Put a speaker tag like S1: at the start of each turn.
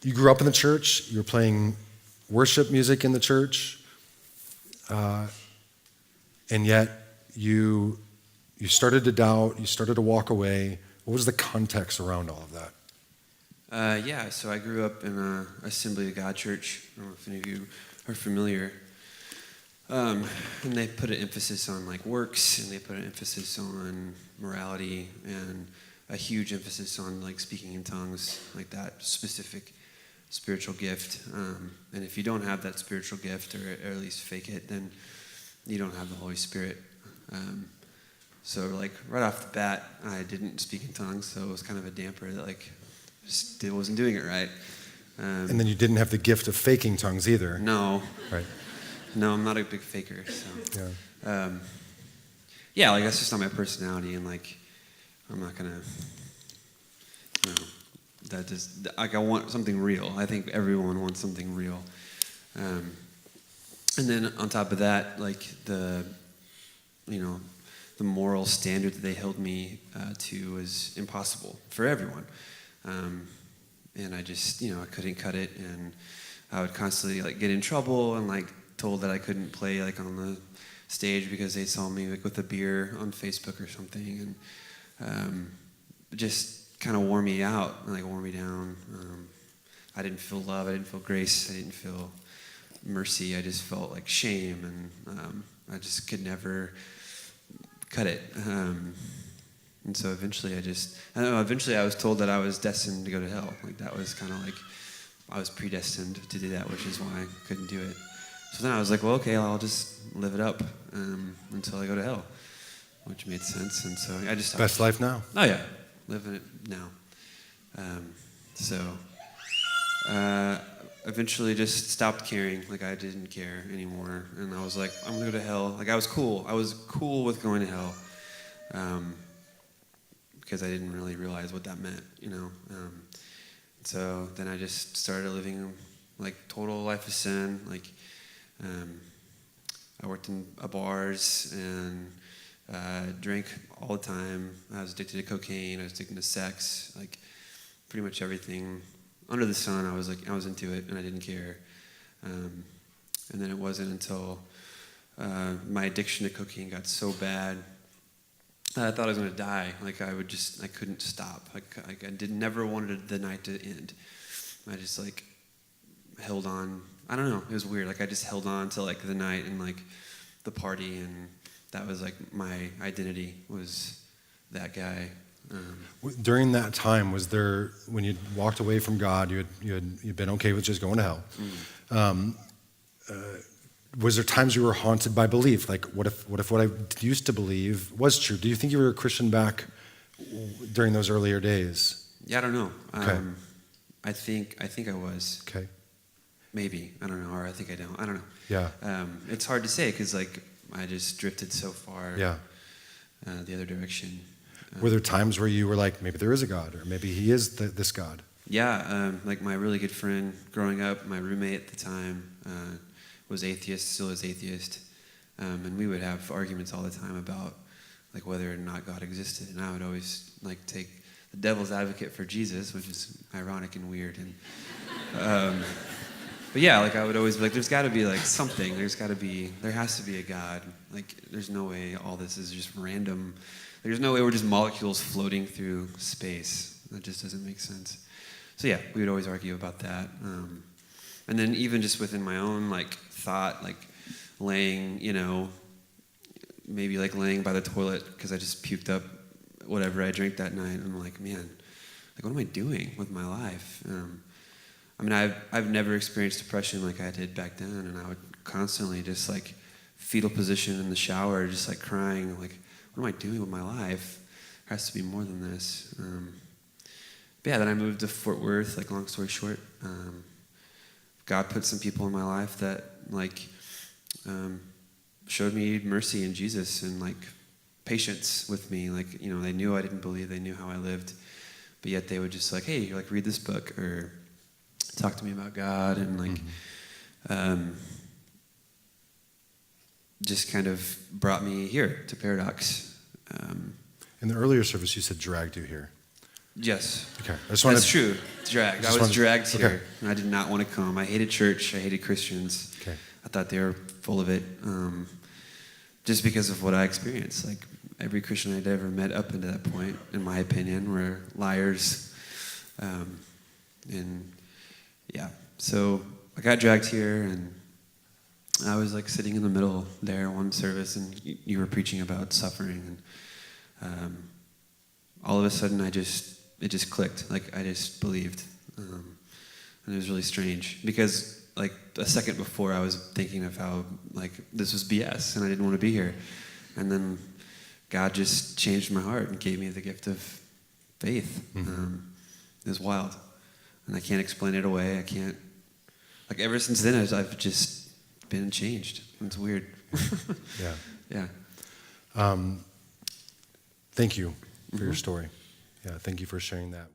S1: you grew up in the church, you were playing worship music in the church, and yet you started to doubt, you started to walk away. What was the context around all of that?
S2: So I grew up in an Assembly of God church. I don't know if any of you are familiar. And they put an emphasis on like works, and they put an emphasis on morality, and a huge emphasis on like speaking in tongues, like that specific spiritual gift. And if you don't have that spiritual gift, or at least fake it, then you don't have the Holy Spirit. So like right off the bat, I didn't speak in tongues, so it was kind of a damper that like still wasn't doing it right.
S1: And then you didn't have the gift of faking tongues either.
S2: No.
S1: Right.
S2: No, I'm not a big faker. So like that's just not my personality, and like I'm not gonna, that just like I want something real. I think everyone wants something real. And then on top of that, like the moral standard that they held me to was impossible for everyone. And I just, I couldn't cut it, and I would constantly like get in trouble and like told that I couldn't play like on the stage because they saw me like with a beer on Facebook or something, and just kind of wore me out, like wore me down. I didn't feel love, I didn't feel grace, I didn't feel mercy. I just felt like shame, and I just could never cut it. And so eventually I was told that I was destined to go to hell. Like that was kind of like, I was predestined to do that, which is why I couldn't do it. So then I was like, well, okay, I'll just live it up until I go to hell, which made sense. And so I just...
S1: Best life now.
S2: Oh yeah, living it now. Eventually just stopped caring. Like I didn't care anymore. And I was like, I'm going to go to hell. Like I was cool. I was cool with going to hell. Because I didn't really realize what that meant, So then I just started living like total life of sin. Like I worked in bars and drank all the time. I was addicted to cocaine. I was addicted to sex. Like pretty much everything under the sun. I was into it, and I didn't care. And then it wasn't until my addiction to cocaine got so bad I thought I was going to die. Like I couldn't stop. Like I never wanted the night to end. I just like held on. I don't know. It was weird. Like I just held on to like the night and like the party, and that was like my identity was that guy.
S1: During that time, was there, when you walked away from God, you'd been okay with just going to hell? Mm-hmm. Was there times you were haunted by belief? Like, what if what I used to believe was true? Do you think you were a Christian back during those earlier days?
S2: Yeah, I don't know.
S1: Okay.
S2: I think I was.
S1: Okay.
S2: Maybe. I don't know. Or I think I don't. I don't know.
S1: Yeah.
S2: It's hard to say because like I just drifted so far.
S1: Yeah.
S2: The other direction.
S1: Were there times where you were like, maybe there is a God, or maybe he is this God?
S2: Yeah. Like my really good friend growing up, my roommate at the time, was atheist, still is atheist, and we would have arguments all the time about like whether or not God existed, and I would always like take the devil's advocate for Jesus, which is ironic and weird, and but yeah, like I would always be like, there's got to be like something, there has to be a God, like there's no way all this is just random, there's no way we're just molecules floating through space, that just doesn't make sense. So yeah, we would always argue about that. And then even just within my own like thought, like laying, maybe like laying by the toilet because I just puked up whatever I drank that night. And I'm like, man, like what am I doing with my life? I've never experienced depression like I did back then, and I would constantly just like fetal position in the shower, just like crying, like what am I doing with my life? There has to be more than this. But yeah, then I moved to Fort Worth. Like long story short. God put some people in my life that like showed me mercy in Jesus and like patience with me. Like, they knew I didn't believe, they knew how I lived, but yet they would just like, hey, like read this book or talk to me about God, and like just kind of brought me here to Paradox.
S1: In the earlier service, you said dragged you here.
S2: Yes.
S1: Okay. I just wanted
S2: That's true. Dragged.
S1: Just
S2: I was
S1: wanted-
S2: dragged here,
S1: okay.
S2: and I did not want to come. I hated church. I hated Christians.
S1: Okay.
S2: I thought they were full of it, just because of what I experienced. Like every Christian I'd ever met up into that point, in my opinion, were liars. And yeah, so I got dragged here, and I was like sitting in the middle there one service, and you were preaching about suffering, and all of a sudden it just clicked. Like I just believed, and it was really strange because like a second before I was thinking of how like this was BS and I didn't want to be here, and then God just changed my heart and gave me the gift of faith.
S1: Mm-hmm.
S2: It was wild, and I can't explain it away. I can't. Like ever since then, I've just been changed. It's weird.
S1: Yeah.
S2: Yeah.
S1: Thank you for your story. Yeah, thank you for sharing that.